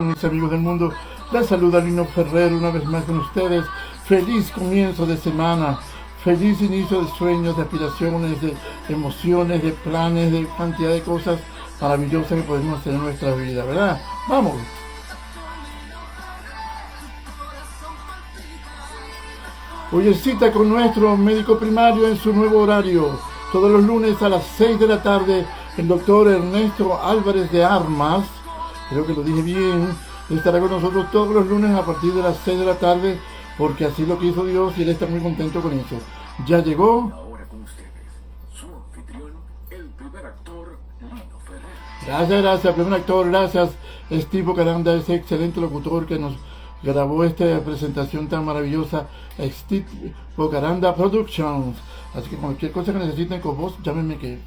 Mis amigos del mundo, les saluda Lino Ferrer una vez más con ustedes. Feliz comienzo de semana, feliz inicio de sueños, de aspiraciones, de emociones, de planes, de cantidad de cosas maravillosas que podemos hacer en nuestra vida, ¿verdad? Vamos. Hoy es cita con nuestro médico primario en su nuevo horario. Todos los lunes a las 6 de la tarde, el doctor Ernesto Álvarez de Armas, creo que lo dije bien, estará con nosotros todos los lunes a partir de las 6 de la tarde, porque así lo quiso Dios y él está muy contento con eso. Ya llegó. Ahora con ustedes, su anfitrión, el primer actor, Lino Ferrer. Gracias, primer actor, gracias. Steve Caranda, ese excelente locutor que nos grabó esta presentación tan maravillosa. Steve Caranda Productions. Así que cualquier cosa que necesiten con vos, llámenme que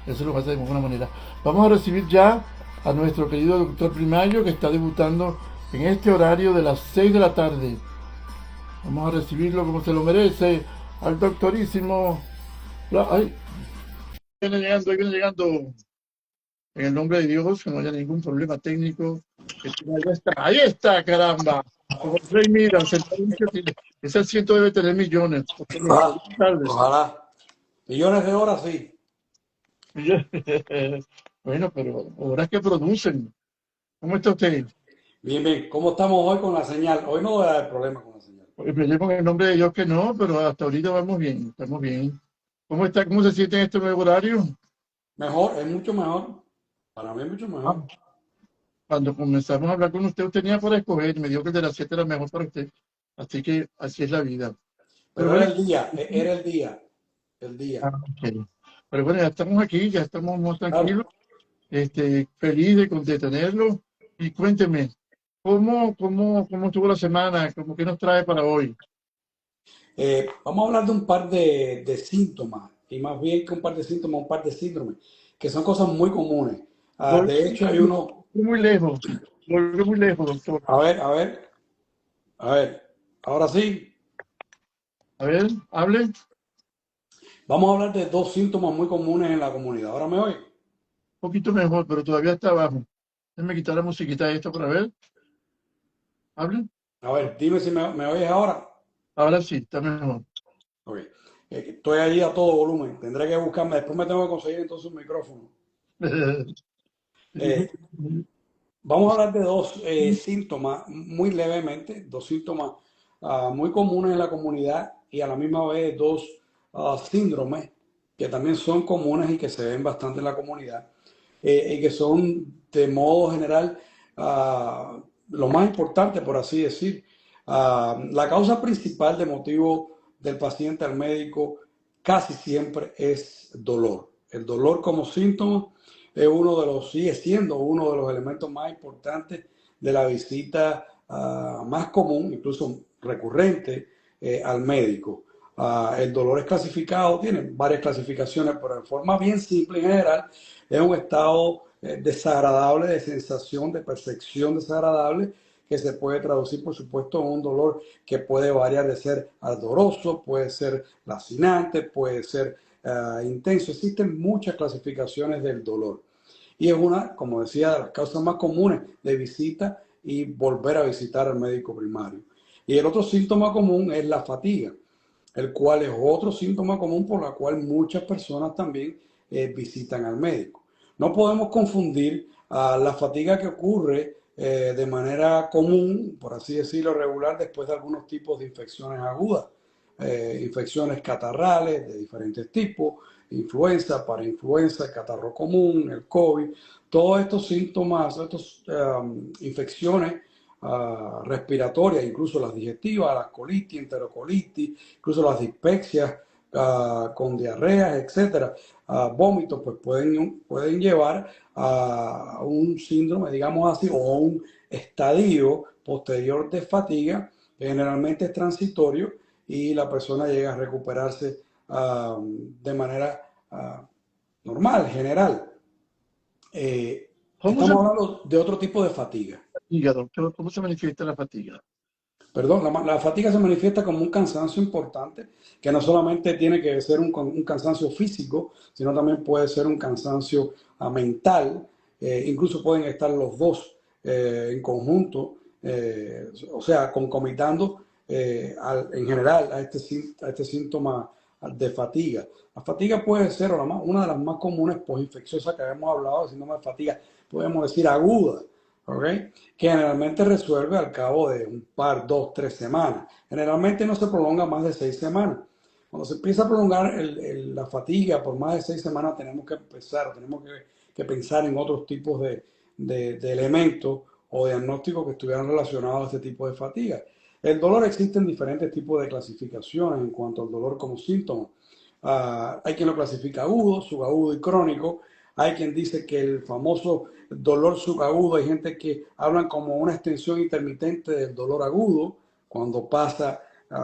eso lo va a hacer de buena manera. Vamos a recibir ya a nuestro querido doctor primario que está debutando en este horario de las 6 de la tarde. Vamos a recibirlo como se lo merece, al doctorísimo. Ay, ahí viene llegando. En el nombre de Dios, que no haya ningún problema técnico. Ahí está, caramba. Como Rey Midas, ese asiento debe tener millones. Ah, Buenas tardes. ojalá. Millones de horas, sí. Bueno, pero horas que producen. ¿Cómo está usted? Bien, bien. ¿Cómo estamos hoy con la señal? Hoy no voy a dar problema con la señal. Pues me llevo en el nombre de Dios que no, pero hasta ahorita vamos bien, estamos bien. ¿Cómo está? ¿Cómo se siente en este nuevo horario? Mejor, es mucho mejor. Para mí es mucho Ah, mejor. cuando comenzamos a hablar con usted tenía para escoger, me dijo que el de las 7 era mejor para usted. Así que así es la vida. Pero Pero bueno, era el día, era el día, el día. ok. Pero bueno, ya estamos aquí, ya estamos más tranquilos, Claro. feliz de tenerlo. Y cuénteme, ¿cómo estuvo la semana? ¿Qué nos trae para hoy? Vamos a hablar de un par de síntomas, y más bien que un par de síntomas, un par de síndromes, que son cosas muy comunes. Volvió De hecho, hay uno. muy lejos, volvió muy lejos, doctor. A ver, a ver, a ver. Ahora sí, A ver, hable. vamos a hablar de dos síntomas muy comunes en la comunidad. ¿Ahora me oye? Un poquito mejor, pero todavía está abajo. Déjame quitar la musiquita esta para ver. Hable. A ver, dime si me oyes ahora. Ahora sí, está mejor. Ok. Estoy allí a todo volumen. Tendré que buscarme. Después me tengo que conseguir entonces un micrófono. Eh, Vamos a hablar de dos síntomas muy levemente, dos síntomas muy comunes en la comunidad y a la misma vez dos síndromes que también son comunes y que se ven bastante en la comunidad y que son de modo general lo más importante, por así decir. La causa principal de motivo del paciente al médico casi siempre es dolor. El dolor como síntoma es sigue siendo uno de los elementos más importantes de la visita más común, incluso recurrente, al médico. El dolor es clasificado, tiene varias clasificaciones, pero en forma bien simple y general, es un estado desagradable, de sensación, de percepción desagradable, que se puede traducir, por supuesto, en un dolor que puede variar de ser ardoroso, puede ser lacinante, puede ser intenso. Existen muchas clasificaciones del dolor. Y es una, como decía, de las causas más comunes de visita y volver a visitar al médico primario. Y el otro síntoma común es la fatiga, el cual es otro síntoma común por la cual muchas personas también visitan al médico. No podemos confundir la fatiga que ocurre de manera común, por así decirlo, regular, después de algunos tipos de infecciones agudas, infecciones catarrales de diferentes tipos, influenza, parainfluenza, catarro común, el COVID, todos estos síntomas, estas infecciones respiratorias, incluso las digestivas, las colitis, enterocolitis, incluso las dispepsias con diarreas, etcétera, vómitos, pues pueden llevar a un síndrome, digamos así, o un estadio posterior de fatiga, que generalmente es transitorio y la persona llega a recuperarse de manera normal, general. ¿Cómo se Estamos hablando de otro tipo de fatiga. fatiga, doctor? ¿Cómo se manifiesta la fatiga? Perdón, la fatiga se manifiesta como un cansancio importante, que no solamente tiene que ser un cansancio físico, sino también puede ser un cansancio mental, incluso pueden estar los dos en conjunto, o sea, concomitando en general a este síntoma de fatiga. La fatiga puede ser una de las más comunes postinfecciosas que habíamos hablado, el síndrome de fatiga, podemos decir aguda, ¿ok? Que generalmente resuelve al cabo de un par, 2, 3 semanas. Generalmente no se prolonga más de 6 semanas. Cuando se empieza a prolongar la fatiga por más de 6 semanas, tenemos que pensar en otros tipos de elementos o diagnósticos que estuvieran relacionados a este tipo de fatiga. El dolor, existen diferentes tipos de clasificaciones en cuanto al dolor como síntoma. Hay quien lo clasifica agudo, subagudo y crónico. Hay quien dice que el famoso dolor subagudo, hay gente que hablan como una extensión intermitente del dolor agudo cuando pasa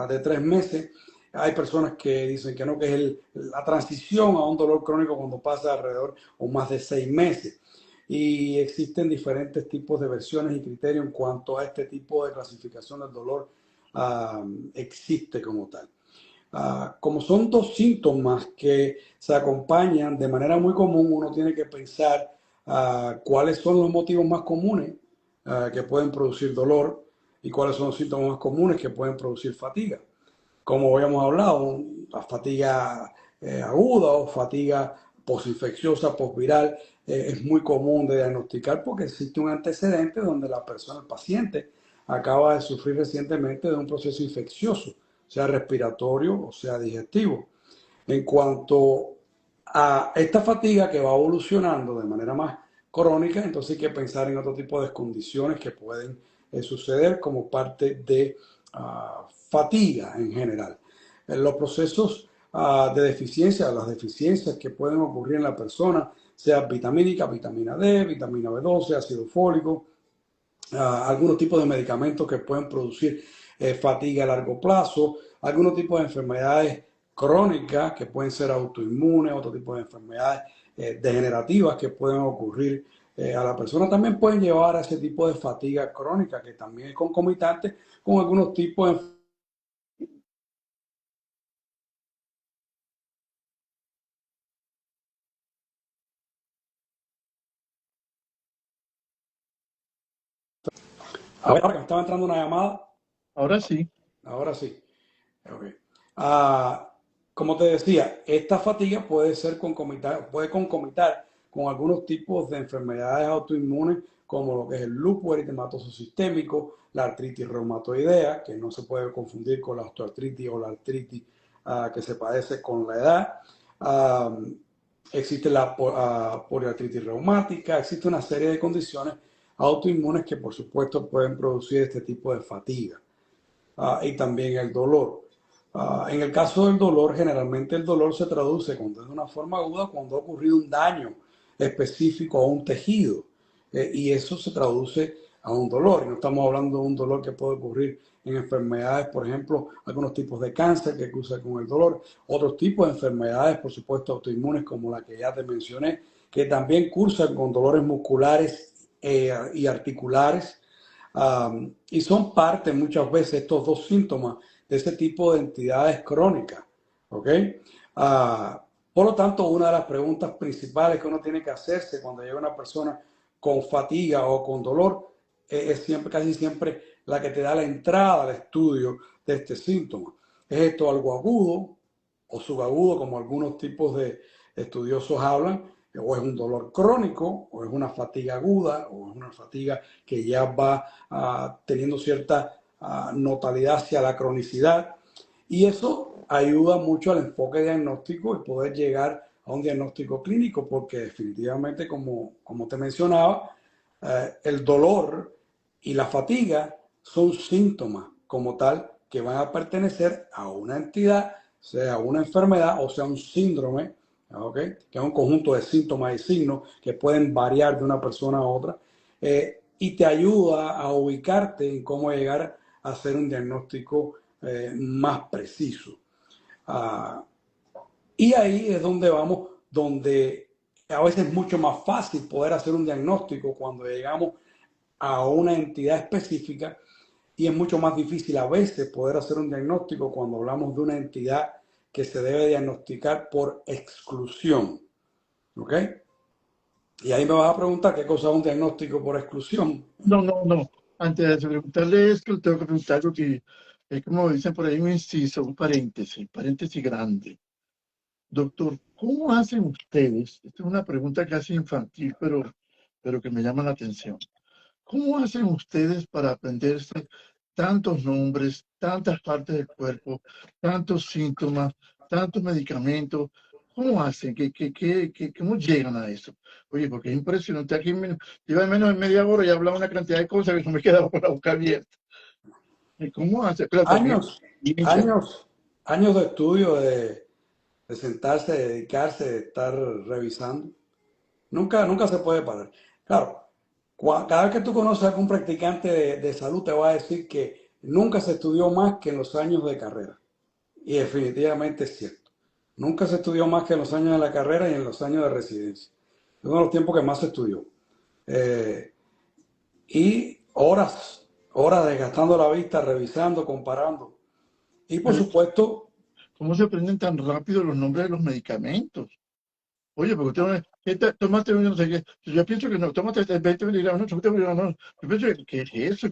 de 3 meses. Hay personas que dicen que no, que es la transición a un dolor crónico cuando pasa alrededor o más de 6 meses. Y existen diferentes tipos de versiones y criterios en cuanto a este tipo de clasificación del dolor existe como tal. Como son dos síntomas que se acompañan de manera muy común, uno tiene que pensar cuáles son los motivos más comunes que pueden producir dolor y cuáles son los síntomas más comunes que pueden producir fatiga. Como habíamos hablado, la fatiga aguda o fatiga postinfecciosa, posviral, es muy común de diagnosticar porque existe un antecedente donde la persona, el paciente, acaba de sufrir recientemente de un proceso infeccioso, sea respiratorio o sea digestivo. En cuanto a esta fatiga que va evolucionando de manera más crónica, entonces hay que pensar en otro tipo de condiciones que pueden suceder como parte de fatiga en general. En los procesos de deficiencia, las deficiencias que pueden ocurrir en la persona, sea vitamínica, vitamina D, vitamina B12, ácido fólico, algunos tipos de medicamentos que pueden producir fatiga a largo plazo, algunos tipos de enfermedades crónicas que pueden ser autoinmunes, otro tipo de enfermedades degenerativas que pueden ocurrir a la persona, también pueden llevar a ese tipo de fatiga crónica que también es concomitante con algunos tipos de A ver, ahora que me estaba entrando una llamada, Ahora sí. ahora sí. Okay. Como te decía, esta fatiga puede concomitar con algunos tipos de enfermedades autoinmunes, como lo que es el lupus eritematoso sistémico, la artritis reumatoidea, que no se puede confundir con la osteoartritis o la artritis que se padece con la edad. Existe la poliartritis reumática, existe una serie de condiciones autoinmunes que por supuesto pueden producir este tipo de fatiga. Y también el dolor. En el caso del dolor, generalmente el dolor se traduce cuando es de una forma aguda, cuando ha ocurrido un daño específico a un tejido. Y eso se traduce a un dolor. Y no estamos hablando de un dolor que puede ocurrir en enfermedades, por ejemplo, algunos tipos de cáncer que cursan con el dolor, otros tipos de enfermedades, por supuesto, autoinmunes, como la que ya te mencioné, que también cursan con dolores musculares y articulares. Y son parte muchas veces estos dos síntomas de ese tipo de entidades crónicas. ¿Ok? Por lo tanto, una de las preguntas principales que uno tiene que hacerse cuando llega una persona con fatiga o con dolor es siempre, casi siempre la que te da la entrada al estudio de este síntoma. ¿Es esto algo agudo o subagudo, como algunos tipos de estudiosos hablan? O es un dolor crónico, o es una fatiga aguda, o es una fatiga que ya va teniendo cierta notalidad hacia la cronicidad. Y eso ayuda mucho al enfoque diagnóstico y poder llegar a un diagnóstico clínico, porque definitivamente, como te mencionaba, el dolor y la fatiga son síntomas como tal que van a pertenecer a una entidad, sea una enfermedad o sea un síndrome, ¿okay? Que es un conjunto de síntomas y signos que pueden variar de una persona a otra, y te ayuda a ubicarte en cómo llegar a hacer un diagnóstico más preciso. Y ahí es donde vamos, donde a veces es mucho más fácil poder hacer un diagnóstico cuando llegamos a una entidad específica, y es mucho más difícil a veces poder hacer un diagnóstico cuando hablamos de una entidad que se debe diagnosticar por exclusión. ¿Ok? Y ahí me vas a preguntar qué cosa es un diagnóstico por exclusión. No, no, no. Antes de preguntarle esto, tengo que preguntar algo que es como dicen por ahí, un inciso, un paréntesis grande. Doctor, ¿cómo hacen ustedes? Esta es una pregunta casi infantil, pero que me llama la atención. ¿Cómo hacen ustedes para aprenderse tantos nombres, tantas partes del cuerpo, tantos síntomas, tantos medicamentos? ¿Cómo hacen? ¿Cómo llegan a eso? Oye, porque es impresionante. Aquí lleva menos de media hora y habla una cantidad de cosas que no me queda por la boca abierta. ¿Y cómo hace? Pero también, Años, hincha. años, años de estudio, de sentarse, de dedicarse, de estar revisando. Nunca se puede parar. Claro, cada vez que tú conoces a algún practicante de salud te va a decir que nunca se estudió más que en los años de carrera. Y definitivamente es cierto. Nunca se estudió más que en los años de la carrera y en los años de residencia. Es uno de los tiempos que más se estudió. Eh, y horas desgastando la vista, revisando, comparando. Y por Pero supuesto, ¿cómo se aprenden tan rápido los nombres de los medicamentos? Oye, porque usted no tómate uno, no sé qué. Yo pienso que no, tómate 20 miligramos, no, 80 miligramos, no. Yo pienso que, ¿qué es eso?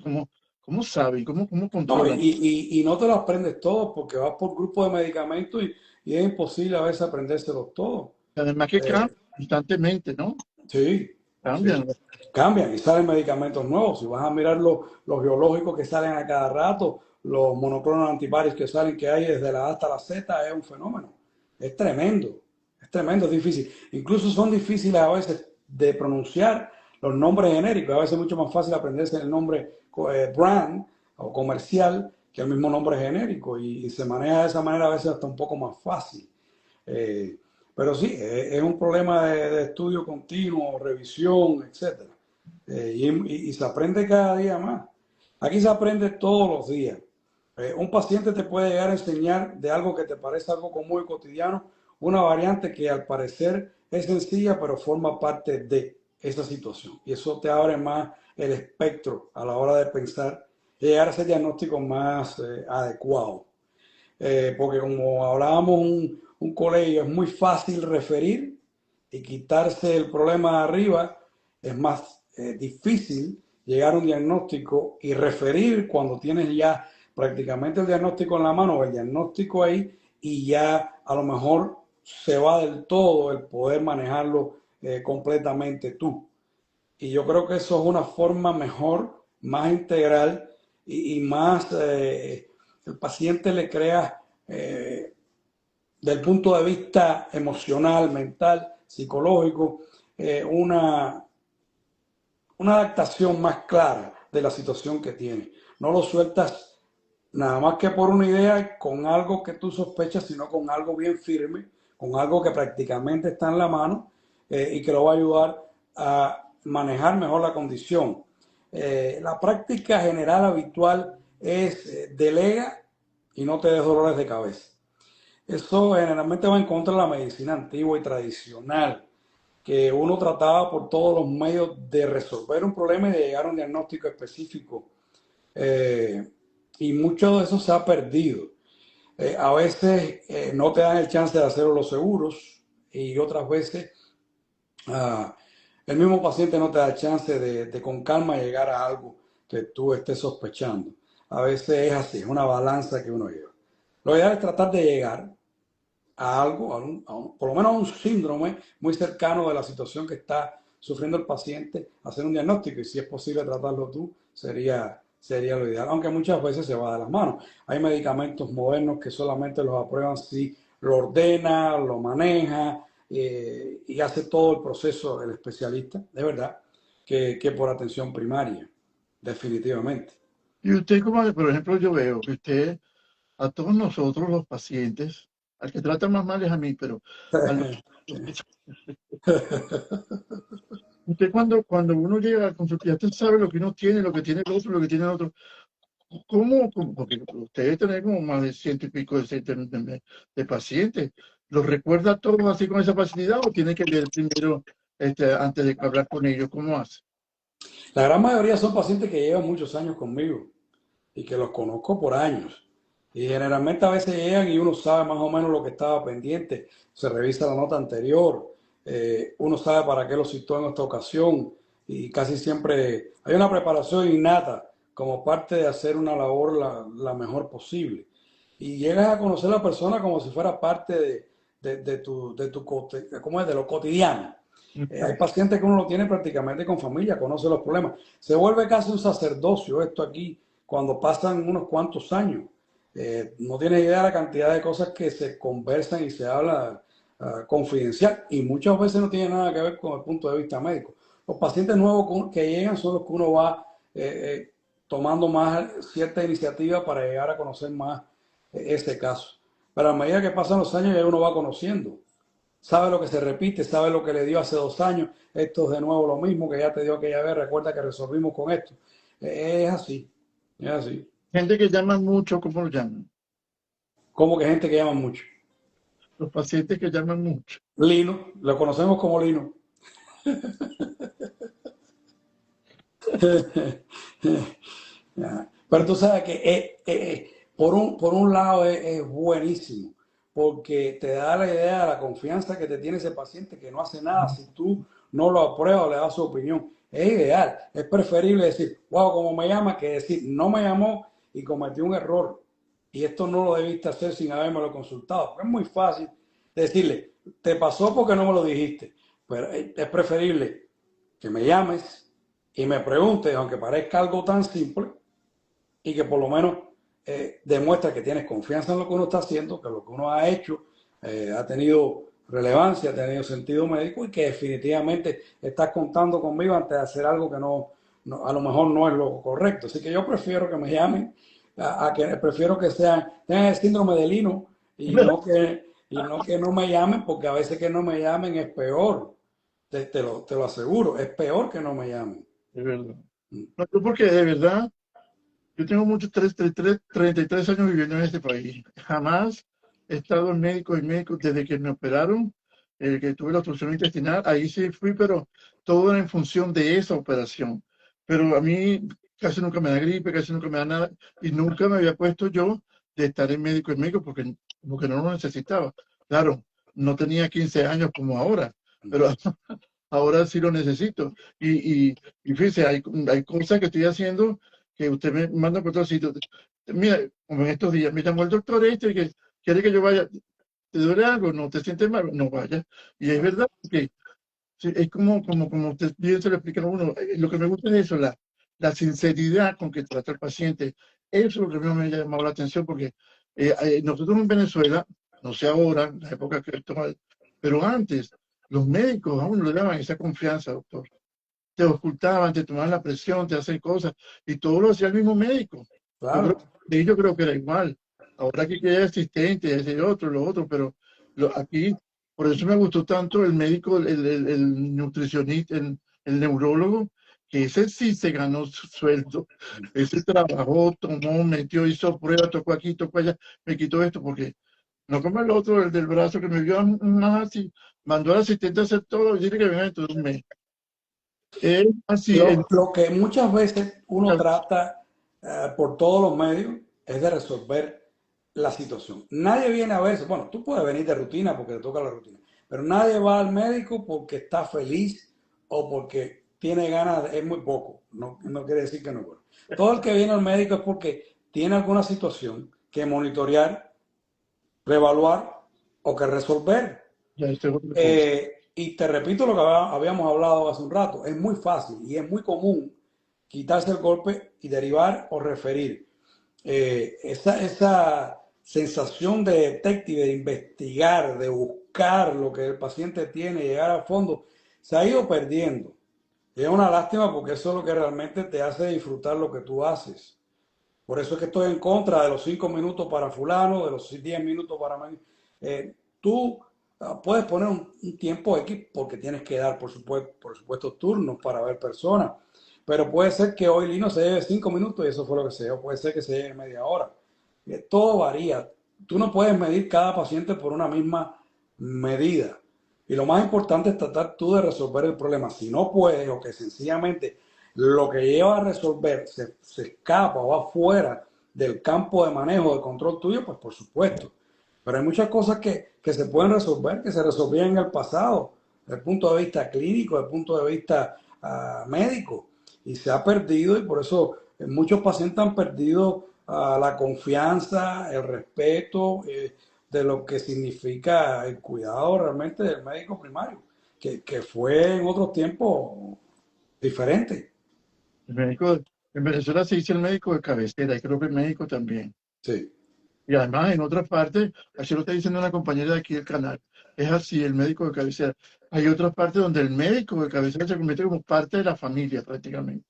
¿Cómo saben? ¿Cómo no, controlan? y no te lo aprendes todos porque vas por grupo de medicamentos y es imposible a veces aprendérselos todos. Además que Eh, cambian constantemente, ¿no? sí, Cambian. sí. Cambian y salen medicamentos nuevos. Si vas a mirar los biológicos que salen a cada rato, los monoclonales antibodies que salen, que hay desde la A hasta la Z, es un fenómeno. Es tremendo, es difícil. Incluso son difíciles a veces de pronunciar los nombres genéricos. A veces es mucho más fácil aprenderse el nombre brand o comercial que el mismo nombre genérico y se maneja de esa manera a veces hasta un poco más fácil. Eh, pero sí, es un problema de estudio continuo, revisión, etcétera. Y se aprende cada día más. Aquí se aprende todos los días. Un paciente te puede llegar a enseñar de algo que te parece algo común y cotidiano, una variante que al parecer es sencilla, pero forma parte de esa situación. Y eso te abre más el espectro a la hora de pensar y llegar a ese diagnóstico más adecuado. Porque como hablábamos un colegio, es muy fácil referir y quitarse el problema de arriba, es más difícil llegar a un diagnóstico y referir cuando tienes ya prácticamente el diagnóstico en la mano o el diagnóstico ahí y ya a lo mejor se va del todo el poder manejarlo completamente tú. Y yo creo que eso es una forma mejor, más integral y más el paciente le crea del punto de vista emocional, mental, psicológico, una adaptación más clara de la situación que tiene. No lo sueltas nada más que por una idea con algo que tú sospechas, sino con algo bien firme, con algo que prácticamente está en la mano y que lo va a ayudar a manejar mejor la condición. La práctica general habitual es delega y no te des dolores de cabeza. Eso generalmente va en contra de la medicina antigua y tradicional, que uno trataba por todos los medios de resolver un problema y de llegar a un diagnóstico específico. Eh, y mucho de eso se ha perdido. A veces no te dan el chance de hacerlo los seguros y otras veces ah, el mismo paciente no te da chance de con calma llegar a algo que tú estés sospechando. A veces es así, es una balanza que uno lleva. Lo ideal es tratar de llegar a algo, por lo menos a un síndrome muy cercano de la situación que está sufriendo el paciente, hacer un diagnóstico y si es posible tratarlo tú, sería lo ideal, aunque muchas veces se va de las manos. Hay medicamentos modernos que solamente los aprueban si lo ordena, lo maneja y hace todo el proceso el especialista, de verdad, que por atención primaria, definitivamente. Y usted, como, por ejemplo, yo veo que usted, a todos nosotros los pacientes, al que trata más mal es a mí, pero a los- usted cuando uno llega al consultorio, usted sabe lo que uno tiene, lo que tiene el otro, lo que tiene el otro. Porque usted debe tener como más de ciento y pico de pacientes. ¿Los recuerda todos así con esa facilidad o tiene que leer primero antes de hablar con ellos? ¿Cómo hace? La gran mayoría son pacientes que llevan muchos años conmigo y que los conozco por años. Y generalmente a veces llegan y uno sabe más o menos lo que estaba pendiente, se revisa la nota anterior uno sabe para qué lo citó en esta ocasión y casi siempre hay una preparación innata como parte de hacer una labor la mejor posible. Y llegas a conocer a la persona como si fuera parte ¿cómo es? De lo cotidiano. Hay pacientes que uno lo tiene prácticamente con familia, conoce los problemas. Se vuelve casi un sacerdocio esto aquí cuando pasan unos cuantos años. No tienes idea de la cantidad de cosas que se conversan y se habla confidencial y muchas veces no tiene nada que ver con el punto de vista médico. Los pacientes nuevos que llegan son los que uno va tomando más cierta iniciativa para llegar a conocer más ese caso. Pero a medida que pasan los años ya uno va conociendo. Sabe lo que se repite, sabe lo que le dio hace 2 años, esto es de nuevo lo mismo que ya te dio aquella vez, recuerda que resolvimos con esto. Es así, es así. Gente que llama mucho, ¿cómo lo llaman? Como que gente que llama mucho. Los pacientes que llaman mucho. Lino, lo conocemos como Lino. Pero tú sabes que por un lado es buenísimo, porque te da la idea de la confianza que te tiene ese paciente que no hace nada si tú no lo apruebas o le das su opinión. Es ideal, es preferible decir, wow, como me llama, que decir, no me llamó y cometió un error. Y esto no lo debiste hacer sin habérmelo consultado, porque es muy fácil decirle, te pasó porque no me lo dijiste. Pero es preferible que me llames y me preguntes, aunque parezca algo tan simple, y que por lo menos demuestra que tienes confianza en lo que uno está haciendo, que lo que uno ha hecho ha tenido relevancia, ha tenido sentido médico y que definitivamente estás contando conmigo antes de hacer algo que a lo mejor no es lo correcto. Así que yo prefiero que me llamen, prefiero que tengan el síndrome de Lino y no que no me llamen, porque a veces que no me llamen es peor. Te lo aseguro, es peor que no me llamen. De verdad. No, yo porque de verdad, yo tengo muchos 33 años viviendo en este país. Jamás he estado en médico desde que me operaron, que tuve la obstrucción intestinal, ahí sí fui, pero todo era en función de esa operación. Pero a mí casi nunca me da gripe, casi nunca me da nada, y nunca me había puesto yo de estar en médico porque no lo necesitaba. Claro, no tenía 15 años como ahora, pero ahora sí lo necesito. Y fíjese, hay cosas que estoy haciendo que usted me manda por otro sitio. Mira, como en estos días, me llamó el doctor que quiere que yo vaya. ¿Te duele algo? ¿No te sientes mal? No vaya. Y es verdad que sí, es como usted bien se lo explica a uno. Lo que me gusta es eso, la sinceridad con que trata el paciente. Eso es lo que me ha llamado la atención porque nosotros en Venezuela, no sé ahora, en la época que esto, pero antes, los médicos a uno le daban esa confianza, doctor. Te ocultaban, te tomaban la presión, te hacen cosas, y todo lo hacía el mismo médico. Claro. Yo creo que era igual. Ahora que hay asistente, ese otro, lo otro, pero aquí, por eso me gustó tanto el médico, el nutricionista, el neurólogo, que ese sí se ganó su sueldo. Ese trabajó, tomó, metió, hizo pruebas, tocó aquí, tocó allá, me quitó esto, porque no como el otro, el del brazo que me vio más así, mandó al asistente a hacer todo y dice que venga dentro de un mes. Así, Lo que muchas veces uno trata por todos los medios es de resolver la situación. Nadie viene a verse, bueno, tú puedes venir de rutina porque te toca la rutina, pero nadie va al médico porque está feliz o porque tiene ganas, es muy poco, no quiere decir que no es bueno. Todo el que viene al médico es porque tiene alguna situación que monitorear, reevaluar o que resolver. Y te repito lo que habíamos hablado hace un rato, es muy fácil y es muy común quitarse el golpe y derivar o referir. Esa sensación de detective, de investigar, de buscar lo que el paciente tiene, llegar a fondo, se ha ido perdiendo. Y es una lástima porque eso es lo que realmente te hace disfrutar lo que tú haces. Por eso es que estoy en contra de los 5 minutos para fulano, de los 10 minutos para mí. Tú puedes poner un tiempo X porque tienes que dar, por supuesto, turnos para ver personas. Pero puede ser que hoy Lino se lleve 5 minutos y eso fue lo que se llevó. Puede ser que se lleve media hora. Todo varía. Tú no puedes medir cada paciente por una misma medida. Y lo más importante es tratar tú de resolver el problema. Si no puedes o que sencillamente lo que lleva a resolver se escapa o va fuera del campo de manejo, de control tuyo, pues por supuesto. Pero hay muchas cosas que se pueden resolver, que se resolvían en el pasado. desde el punto de vista clínico, desde el punto de vista médico. Y se ha perdido, y por eso muchos pacientes han perdido la confianza, el respeto de lo que significa el cuidado realmente del médico primario, que fue en otros tiempos diferente. El médico, en Venezuela se dice el médico de cabecera, y creo que el médico también. Sí. Y además en otras partes, así lo está diciendo una compañera de aquí del canal, es así, el médico de cabecera. Hay otras partes donde el médico de cabecera se convierte como parte de la familia prácticamente.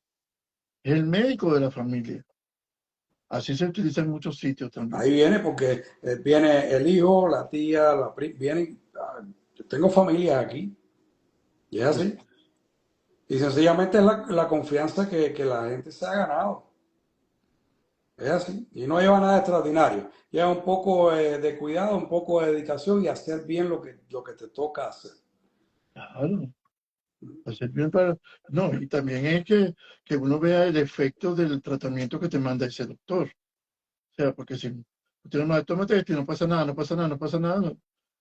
Es el médico de la familia. Así se utiliza en muchos sitios también. Ahí viene porque viene el hijo, la tía, vienen. Yo tengo familia aquí, y es así. Y sencillamente es la confianza que la gente se ha ganado. Es así. Y no lleva nada extraordinario. Lleva un poco de cuidado, un poco de dedicación y hacer bien lo que te toca hacer. Claro. Hacer bien para... No, y también es que uno vea el efecto del tratamiento que te manda ese doctor. O sea, porque si usted no tómate esto y no pasa nada, no pasa nada, no pasa nada, no.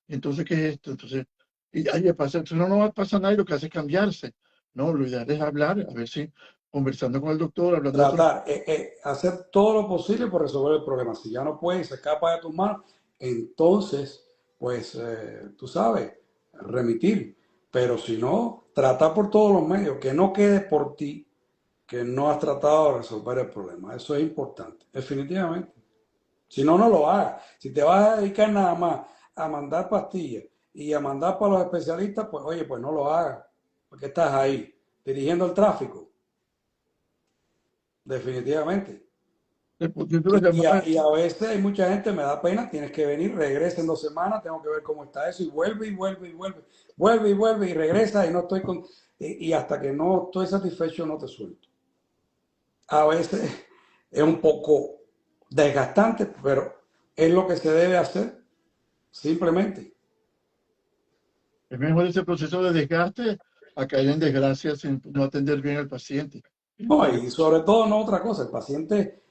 Entonces, ¿qué es esto? Entonces, y ahí pasa, entonces no va a pasar nada y lo que hace es cambiarse. No, lo ideal es hablar, a ver si conversando con el doctor, hablando de otros. Tratar, hacer todo lo posible por resolver el problema. Si ya no puedes, se escapa de tus manos, entonces, pues, tú sabes, remitir. Pero si no, tratar por todos los medios, que no quede por ti, que no has tratado de resolver el problema. Eso es importante, definitivamente. Si no, no lo hagas. Si te vas a dedicar nada más a mandar pastillas y a mandar para los especialistas, pues oye, pues no lo hagas, porque estás ahí dirigiendo el tráfico, definitivamente. Yo te lo llamaba, Y a veces hay mucha gente, me da pena, tienes que venir, regresa en 2 semanas, tengo que ver cómo está eso, y vuelve y vuelve y vuelve, vuelve y vuelve y regresa y no estoy con... Y hasta que no estoy satisfecho no te suelto. A veces es un poco desgastante, pero es lo que se debe hacer, simplemente. es mejor ese proceso de desgaste a caer en desgracia sin no atender bien al paciente. No, Pienso yo. y sobre todo no otra cosa, el paciente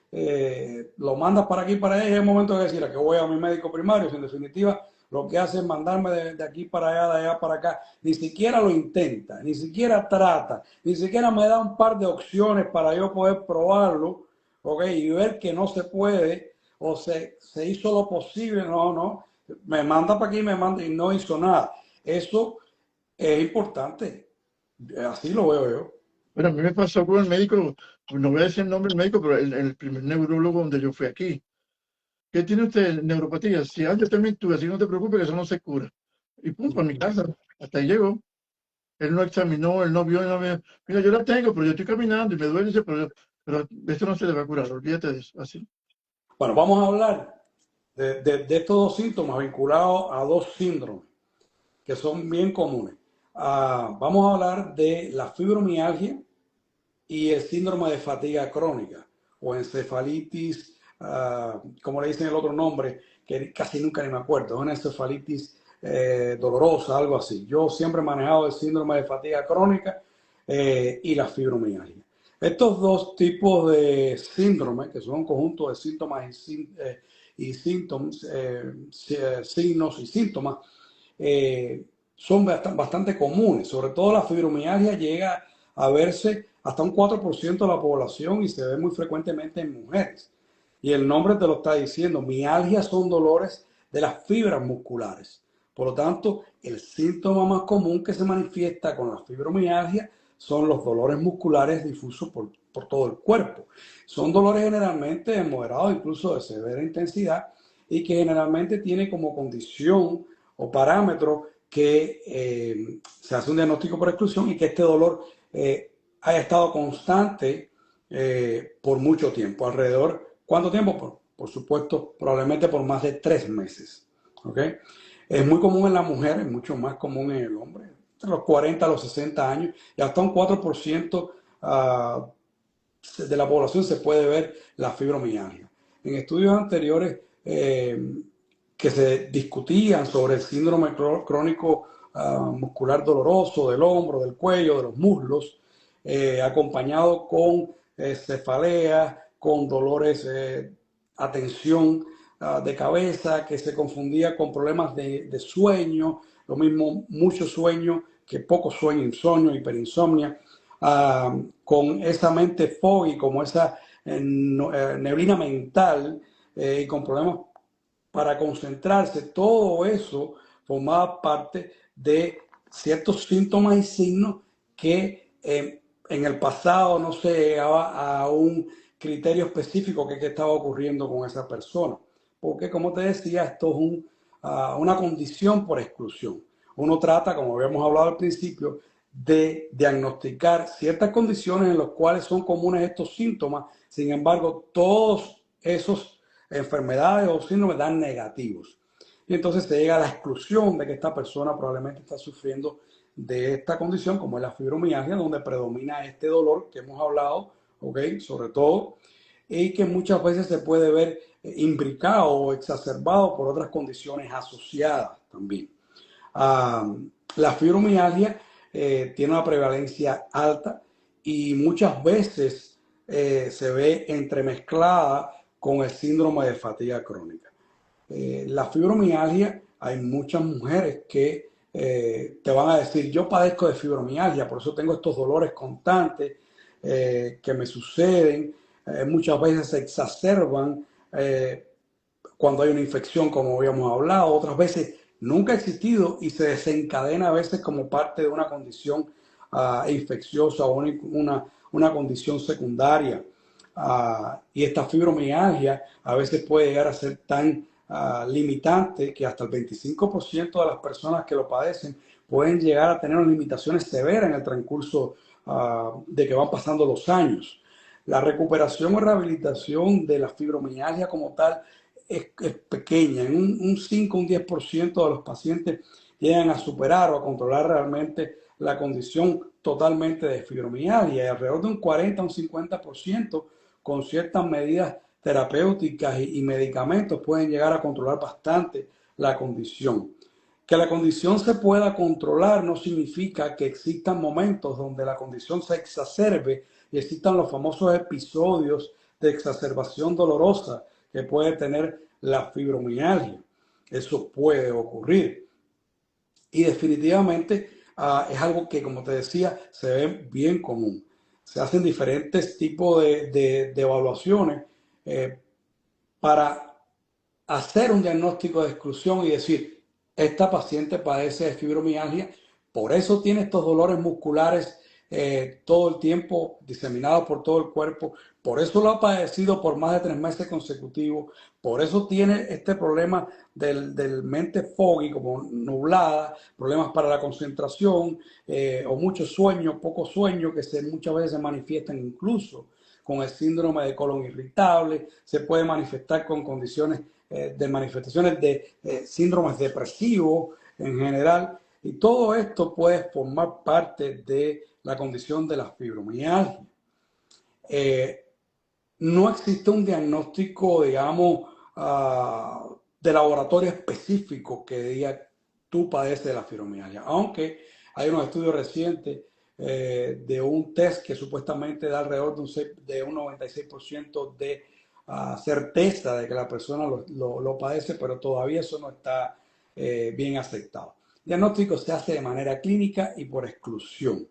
lo mandas para aquí para allá y es el momento de decir a que voy a mi médico primario, si en definitiva lo que hace es mandarme de aquí para allá, de allá para acá, ni siquiera lo intenta, ni siquiera trata, ni siquiera me da un par de opciones para yo poder probarlo, ¿ok? Y ver que no se puede o se hizo lo posible, no, me manda para aquí, me manda y no hizo nada. Eso es importante, así lo veo yo. Bueno, a mí me pasó con el médico, pues no voy a decir el nombre del médico, pero el primer neurólogo donde yo fui aquí. ¿Qué tiene usted? Neuropatía. Sí, yo también tuve, así que no te preocupes, que eso no se cura. Y pum, para mi casa. Hasta ahí llegó. Él no examinó, él no vio, él no vio. Mira, yo la tengo, pero yo estoy caminando y me duele, dice, pero esto no se le va a curar, olvídate de eso. Así. Bueno, vamos a hablar de estos dos síntomas vinculados a dos síndromes que son bien comunes. Vamos a hablar de la fibromialgia y el síndrome de fatiga crónica o encefalitis, como le dicen el otro nombre, que casi nunca ni me acuerdo, es una encefalitis dolorosa, algo así. Yo siempre he manejado el síndrome de fatiga crónica y la fibromialgia. Estos dos tipos de síndrome, que son un conjunto de síntomas y síntomas, signos y síntomas, son bastante comunes. Sobre todo la fibromialgia llega a verse hasta un 4% de la población y se ve muy frecuentemente en mujeres. Y el nombre te lo está diciendo, mialgia son dolores de las fibras musculares. Por lo tanto, el síntoma más común que se manifiesta con la fibromialgia son los dolores musculares difusos por todo el cuerpo. Son dolores generalmente moderados, incluso de severa intensidad, y que generalmente tienen como condición o parámetro que se hace un diagnóstico por exclusión y que este dolor haya estado constante por mucho tiempo. Alrededor, ¿cuánto tiempo? Por supuesto, probablemente por más de 3 meses. ¿Okay? Es muy común en la mujer, es mucho más común en el hombre, entre los 40 a los 60 años, y hasta un 4% de la población se puede ver la fibromialgia. En estudios anteriores que se discutían sobre el síndrome crónico muscular doloroso del hombro, del cuello, de los muslos, acompañado con cefaleas, con dolores, atención de cabeza, que se confundía con problemas de sueño, lo mismo mucho sueño que poco sueño, insomnio, hiperinsomnia, con esa mente foggy, como esa neblina mental y con problemas para concentrarse, todo eso formaba parte de ciertos síntomas y signos que en el pasado no se llegaba a un criterio específico que estaba ocurriendo con esa persona. Porque, como te decía, esto es una condición por exclusión. Uno trata, como habíamos hablado al principio, de diagnosticar ciertas condiciones en las cuales son comunes estos síntomas. Sin embargo, todos esos enfermedades o síndromes dan negativos. Y entonces se llega a la exclusión de que esta persona probablemente está sufriendo de esta condición, como es la fibromialgia, donde predomina este dolor que hemos hablado, ¿ok? Sobre todo, y que muchas veces se puede ver imbricado o exacerbado por otras condiciones asociadas también. La fibromialgia tiene una prevalencia alta y muchas veces se ve entremezclada con el síndrome de fatiga crónica. La fibromialgia, hay muchas mujeres que te van a decir, yo padezco de fibromialgia, por eso tengo estos dolores constantes que me suceden, muchas veces se exacerban cuando hay una infección, como habíamos hablado, otras veces nunca ha existido y se desencadena a veces como parte de una condición infecciosa o una condición secundaria. Y esta fibromialgia a veces puede llegar a ser tan limitante que hasta el 25% de las personas que lo padecen pueden llegar a tener limitaciones severas en el transcurso de que van pasando los años. La recuperación o rehabilitación de la fibromialgia como tal es pequeña. En un 5 o un 10% de los pacientes llegan a superar o a controlar realmente la condición totalmente de fibromialgia y alrededor de un 40 o un 50% con ciertas medidas terapéuticas y medicamentos pueden llegar a controlar bastante la condición. Que la condición se pueda controlar no significa que existan momentos donde la condición se exacerbe y existan los famosos episodios de exacerbación dolorosa que puede tener la fibromialgia. Eso puede ocurrir. Y definitivamente es algo que, como te decía, se ve bien común. Se hacen diferentes tipos de evaluaciones para hacer un diagnóstico de exclusión y decir, esta paciente padece de fibromialgia, por eso tiene estos dolores musculares todo el tiempo diseminados por todo el cuerpo, por eso lo ha padecido por más de 3 meses consecutivos, por eso tiene este problema del mente foggy, como nublada, problemas para la concentración o mucho sueño, poco sueño, que muchas veces se manifiestan incluso con el síndrome de colon irritable, se puede manifestar con condiciones de manifestaciones de síndromes depresivos en general, y todo esto puede formar parte de la condición de la fibromialgia. No existe un diagnóstico, digamos, de laboratorio específico que diga tú padeces de la fibromialgia, aunque hay unos estudios recientes de un test que supuestamente da alrededor de un 96% de certeza de que la persona lo padece, pero todavía eso no está bien aceptado. El diagnóstico se hace de manera clínica y por exclusión.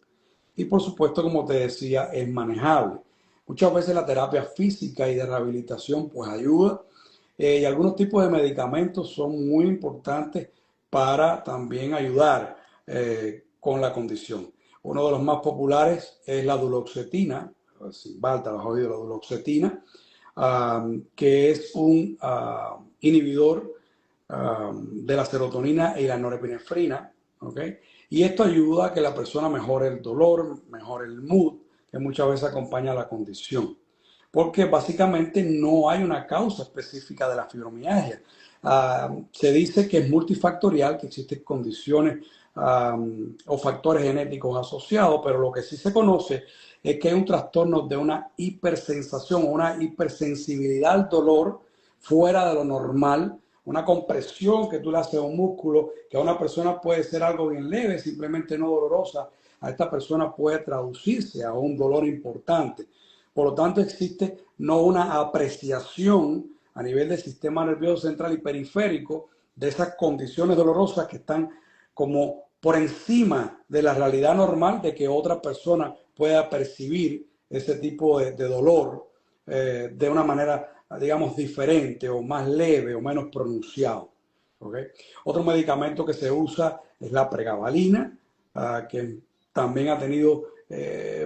Y por supuesto, como te decía, es manejable. Muchas veces la terapia física y de rehabilitación pues ayuda y algunos tipos de medicamentos son muy importantes para también ayudar con la condición. Uno de los más populares es la duloxetina, Cymbalta, ¿has oído la duloxetina? Que es un inhibidor de la serotonina y la norepinefrina, ¿okay? Y esto ayuda a que la persona mejore el dolor, mejore el mood, que muchas veces acompaña a la condición. Porque básicamente no hay una causa específica de la fibromialgia. Se dice que es multifactorial, que existen condiciones o factores genéticos asociados, pero lo que sí se conoce es que hay un trastorno de una hipersensación o una hipersensibilidad al dolor fuera de lo normal, una compresión que tú le haces a un músculo, que a una persona puede ser algo bien leve, simplemente no dolorosa, a esta persona puede traducirse a un dolor importante. Por lo tanto, existe no una apreciación a nivel del sistema nervioso central y periférico de esas condiciones dolorosas que están como por encima de la realidad normal de que otra persona pueda percibir ese tipo de dolor de una manera, digamos, diferente o más leve o menos pronunciado. ¿Okay? Otro medicamento que se usa es la pregabalina, que también ha tenido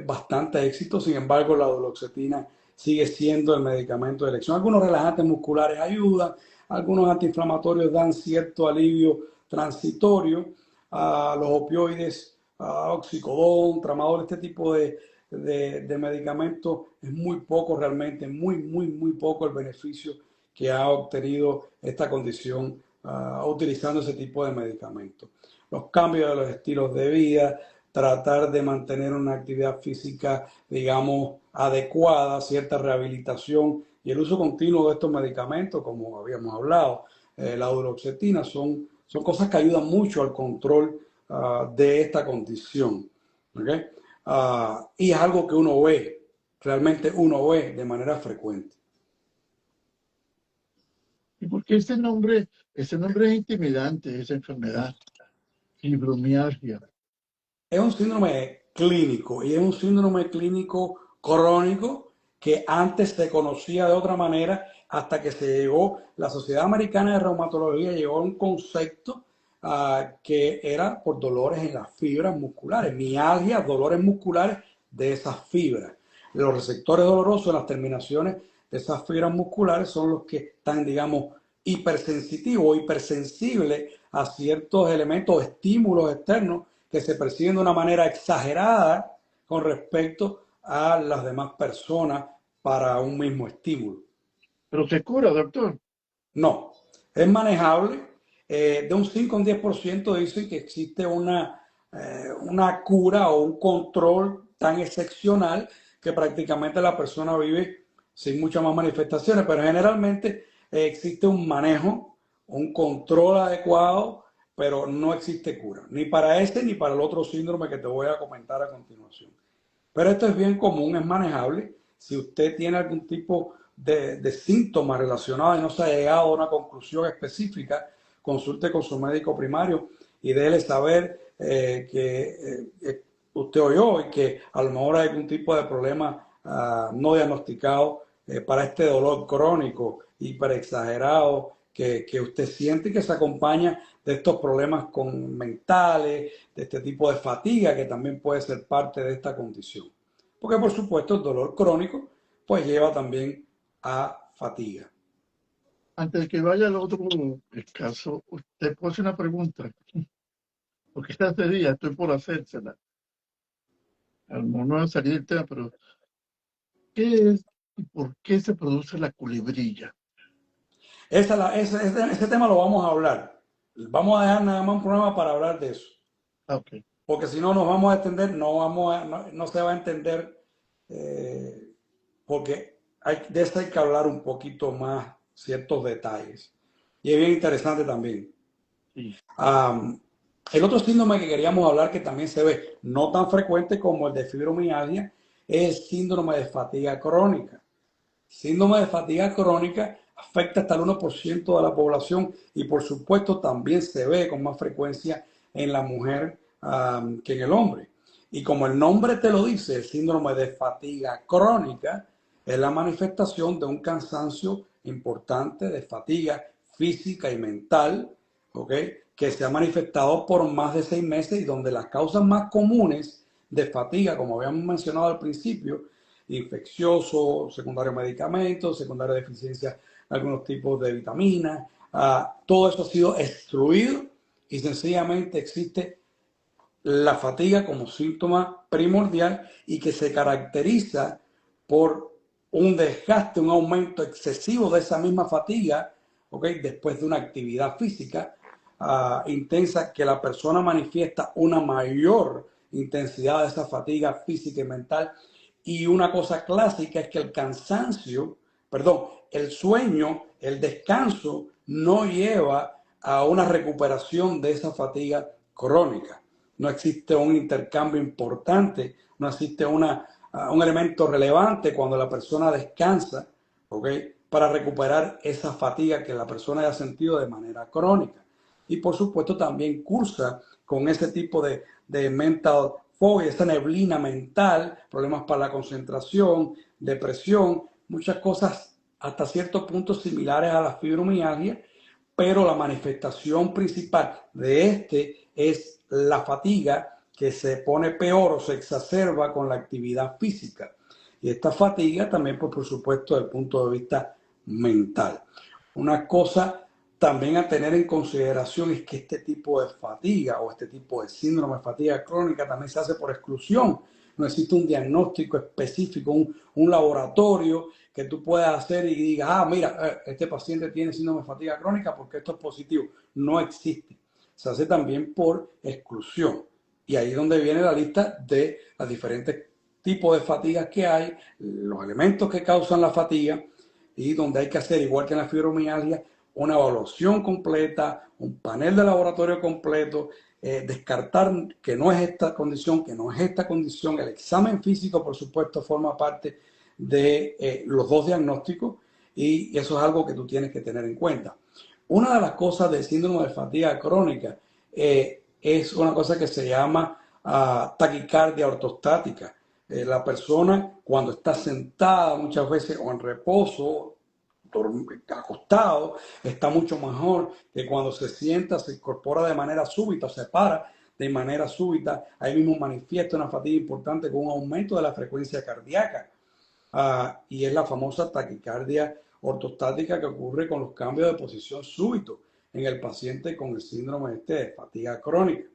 bastante éxito. Sin embargo, la duloxetina sigue siendo el medicamento de elección. Algunos relajantes musculares ayudan, algunos antiinflamatorios dan cierto alivio transitorio. Los opioides, oxicodón, tramadol, este tipo de medicamentos es muy poco realmente, muy poco el beneficio que ha obtenido esta condición utilizando ese tipo de medicamentos. Los cambios de los estilos de vida, tratar de mantener una actividad física, digamos, adecuada, cierta rehabilitación y el uso continuo de estos medicamentos, como habíamos hablado, la duloxetina, son cosas que ayudan mucho al control de esta condición. ¿Okay? Y es algo que uno ve, realmente uno ve de manera frecuente. ¿Y por qué ese nombre es intimidante, esa enfermedad? Fibromialgia. Es un síndrome clínico y es un síndrome clínico crónico que antes se conocía de otra manera hasta que se llegó, la Sociedad Americana de Reumatología llegó a un concepto que era por dolores en las fibras musculares, mialgia, dolores musculares de esas fibras. Los receptores dolorosos en las terminaciones de esas fibras musculares son los que están, digamos, hipersensitivos o hipersensibles a ciertos elementos o estímulos externos que se perciben de una manera exagerada con respecto a las demás personas para un mismo estímulo. ¿Pero se cura, doctor? No, es manejable. De un 5 a un 10% dicen que existe una cura o un control tan excepcional que prácticamente la persona vive sin muchas más manifestaciones, pero generalmente existe un manejo, un control adecuado, pero no existe cura, ni para este ni para el otro síndrome que te voy a comentar a continuación. Pero esto es bien común, es manejable. Si usted tiene algún tipo de síntomas relacionados y no se ha llegado a una conclusión específica, consulte con su médico primario y déjele saber que usted oyó y que a lo mejor hay algún tipo de problema no diagnosticado para este dolor crónico, hiperexagerado, que usted siente y que se acompaña de estos problemas mentales, de este tipo de fatiga que también puede ser parte de esta condición. Porque por supuesto el dolor crónico pues lleva también a fatiga. Antes de que vaya al otro caso, usted puede hacer una pregunta, porque esta sería, estoy por hacérsela. A lo mejor no va a salir el tema, pero ¿qué es y por qué se produce la culebrilla? Ese tema lo vamos a hablar. Vamos a dejar nada más un programa para hablar de eso. Okay. Porque si no nos vamos a extender, no se va a entender, porque de eso hay que hablar un poquito más, ciertos detalles. Y es bien interesante también. Sí. El otro síndrome que queríamos hablar, que también se ve no tan frecuente como el de fibromialgia, es el síndrome de fatiga crónica. Síndrome de fatiga crónica afecta hasta el 1% de la población y por supuesto también se ve con más frecuencia en la mujer que en el hombre. Y como el nombre te lo dice, el síndrome de fatiga crónica es la manifestación de un cansancio importante, de fatiga física y mental, ¿okay? Que se ha manifestado por más de 6 meses y donde las causas más comunes de fatiga, como habíamos mencionado al principio, infeccioso, secundario a medicamentos, secundaria a deficiencia de algunos tipos de vitaminas, todo eso ha sido excluido y sencillamente existe la fatiga como síntoma primordial y que se caracteriza por un desgaste, un aumento excesivo de esa misma fatiga, ¿okay? Después de una actividad física intensa, que la persona manifiesta una mayor intensidad de esa fatiga física y mental. Y una cosa clásica es que el sueño, el descanso no lleva a una recuperación de esa fatiga crónica. No existe un intercambio importante, no existe un elemento relevante cuando la persona descansa, ¿okay? Para recuperar esa fatiga que la persona haya sentido de manera crónica. Y por supuesto también cursa con ese tipo de mental fog, esa neblina mental, problemas para la concentración, depresión, muchas cosas hasta cierto punto similares a la fibromialgia, pero la manifestación principal de este es la fatiga, que se pone peor o se exacerba con la actividad física. Y esta fatiga también, pues, por supuesto, desde el punto de vista mental. Una cosa también a tener en consideración es que este tipo de fatiga o este tipo de síndrome de fatiga crónica también se hace por exclusión. No existe un diagnóstico específico, un laboratorio que tú puedas hacer y digas, ah, mira, este paciente tiene síndrome de fatiga crónica porque esto es positivo. No existe. Se hace también por exclusión. Y ahí es donde viene la lista de los diferentes tipos de fatigas que hay, los elementos que causan la fatiga, y donde hay que hacer, igual que en la fibromialgia, una evaluación completa, un panel de laboratorio completo, descartar que no es esta condición, que no es esta condición. El examen físico, por supuesto, forma parte de los dos diagnósticos, y eso es algo que tú tienes que tener en cuenta. Una de las cosas del síndrome de fatiga crónica es una cosa que se llama taquicardia ortostática. La persona, cuando está sentada muchas veces o en reposo, acostado, está mucho mejor que cuando se sienta, se incorpora de manera súbita, se para de manera súbita. Ahí mismo manifiesta una fatiga importante con un aumento de la frecuencia cardíaca. Y es la famosa taquicardia ortostática que ocurre con los cambios de posición súbitos en el paciente con el síndrome de fatiga crónica.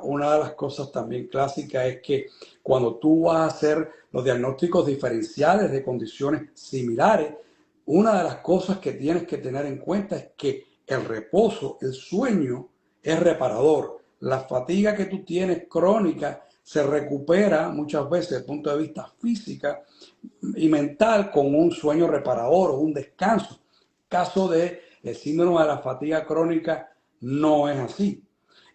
Una de las cosas también clásicas es que cuando tú vas a hacer los diagnósticos diferenciales de condiciones similares, una de las cosas que tienes que tener en cuenta es que el reposo, el sueño, es reparador. La fatiga que tú tienes crónica se recupera muchas veces desde el punto de vista física y mental con un sueño reparador o un descanso. Caso de el síndrome de la fatiga crónica no es así.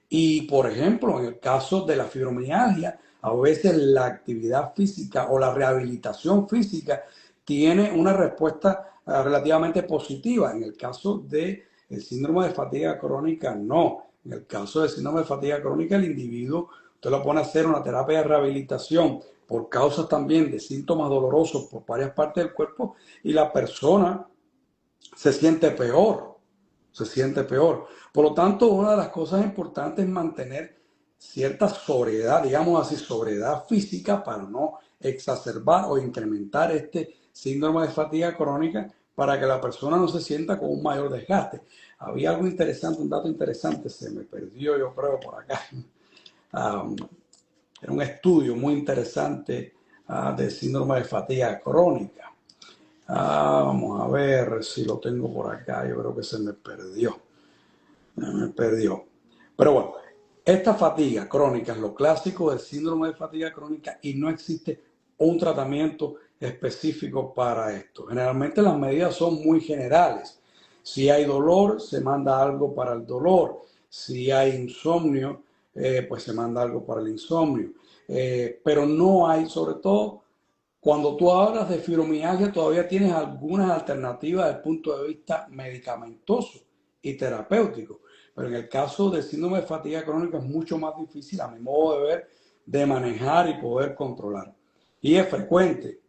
Y, por ejemplo, en el caso de la fibromialgia, a veces la actividad física o la rehabilitación física tiene una respuesta relativamente positiva. En el caso del síndrome de fatiga crónica, no. En el caso del síndrome de fatiga crónica, el individuo, usted lo pone a hacer una terapia de rehabilitación por causas también de síntomas dolorosos por varias partes del cuerpo, y la persona se siente peor. Se siente peor. Por lo tanto, una de las cosas importantes es mantener cierta sobriedad, digamos así, sobriedad física, para no exacerbar o incrementar este síndrome de fatiga crónica, para que la persona no se sienta con un mayor desgaste. Había algo interesante, un dato interesante, se me perdió, yo creo, por acá. Era un estudio muy interesante del síndrome de fatiga crónica. Vamos a ver si lo tengo por acá. Yo creo que se me perdió. Pero bueno, esta fatiga crónica es lo clásico del síndrome de fatiga crónica y no existe un tratamiento específico para esto. Generalmente las medidas son muy generales. Si hay dolor, se manda algo para el dolor. Si hay insomnio, pues se manda algo para el insomnio. Pero no hay, sobre todo, cuando tú hablas de fibromialgia, todavía tienes algunas alternativas desde el punto de vista medicamentoso y terapéutico. Pero en el caso del síndrome de fatiga crónica es mucho más difícil, a mi modo de ver, de manejar y poder controlar. Y es frecuente.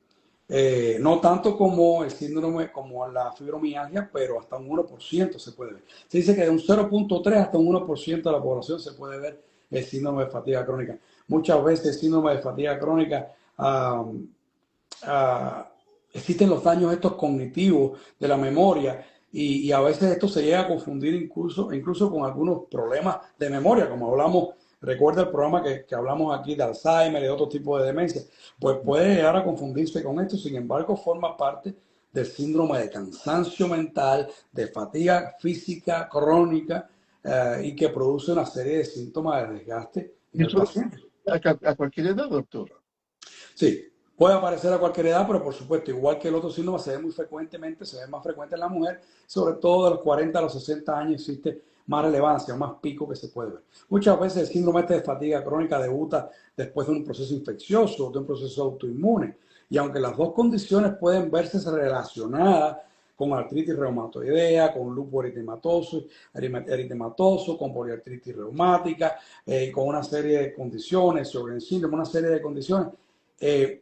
No tanto como el síndrome, como la fibromialgia, pero hasta un 1% se puede ver. Se dice que de un 0.3 hasta un 1% de la población se puede ver el síndrome de fatiga crónica. Muchas veces el síndrome de fatiga crónica existen los daños estos cognitivos de la memoria, y a veces esto se llega a confundir incluso con algunos problemas de memoria, como hablamos. Recuerda el programa que hablamos aquí de Alzheimer y de otro tipo de demencia. Pues puede llegar a confundirse con esto. Sin embargo, forma parte del síndrome de cansancio mental, de fatiga física crónica, y que produce una serie de síntomas de desgaste en el paciente. A cualquier edad, doctor. Sí, puede aparecer a cualquier edad, pero por supuesto, igual que el otro síndrome, se ve muy frecuentemente, se ve más frecuente en la mujer, sobre todo de los 40 a los 60 años existe más relevancia, más pico que se puede ver. Muchas veces el síndrome de fatiga crónica debuta después de un proceso infeccioso, de un proceso autoinmune, y aunque las dos condiciones pueden verse relacionadas, con artritis reumatoidea, con lupus eritematoso, con poliartritis reumática, con una serie de condiciones, sobre el síndrome, una serie de condiciones.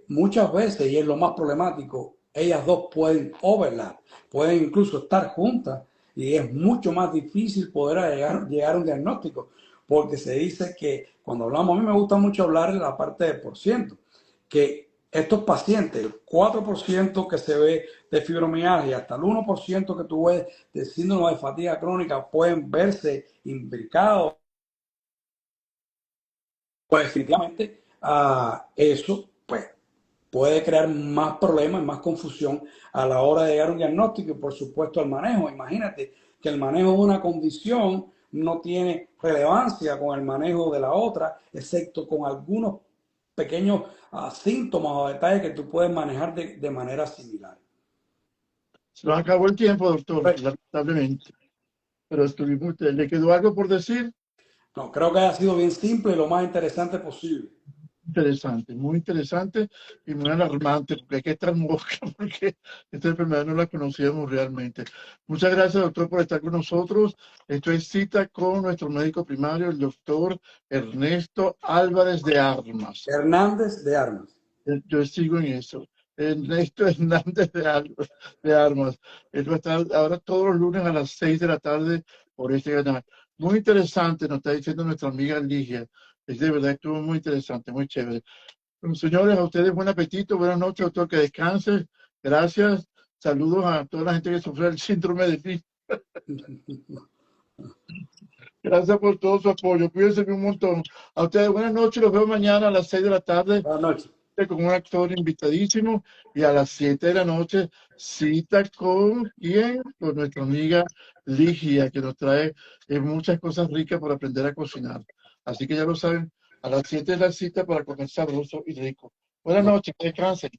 Muchas veces, y es lo más problemático, ellas dos pueden overlap, pueden incluso estar juntas y es mucho más difícil poder llegar a un diagnóstico, porque se dice que cuando hablamos, a mí me gusta mucho hablar de la parte de por ciento, que estos pacientes, el 4% que se ve de fibromialgia hasta el 1% que tú ves de síndrome de fatiga crónica pueden verse imbricados. Pues definitivamente eso pues, puede crear más problemas, más confusión a la hora de llegar a un diagnóstico y por supuesto al manejo. Imagínate que el manejo de una condición no tiene relevancia con el manejo de la otra, excepto con algunos pequeños síntomas o detalles que tú puedes manejar de manera similar. Se nos acabó el tiempo, doctor, lamentablemente. Pero ¿le quedó algo por decir? No, creo que haya sido bien simple y lo más interesante posible. Interesante, muy interesante y muy alarmante, porque hay que estar mosca, porque esta enfermedad no la conocíamos realmente. Muchas gracias, doctor, por estar con nosotros. Esto es Cita con nuestro médico primario, el doctor Ernesto Álvarez de Armas. Hernández de Armas. Yo sigo en eso. Ernesto Hernández de Armas. Él va a estar ahora todos los lunes a las 6 de la tarde por este canal. Muy interesante, nos está diciendo nuestra amiga Ligia. Es de verdad, estuvo muy interesante, muy chévere. Bueno, señores, a ustedes buen apetito, buenas noches, doctor, que descanse. Gracias. Saludos a toda la gente que sufre el síndrome de Fitch. Gracias por todo su apoyo. Cuídense un montón. A ustedes buenas noches, los veo mañana a las 6 de la tarde. Buenas noches. Con un actor invitadísimo y a las 7 de la noche cita con ¿quién? Con nuestra amiga Ligia, que nos trae muchas cosas ricas para aprender a cocinar. Así que ya lo saben, a las 7 es la cita para comer sabroso y rico. Buenas noches, que descansen.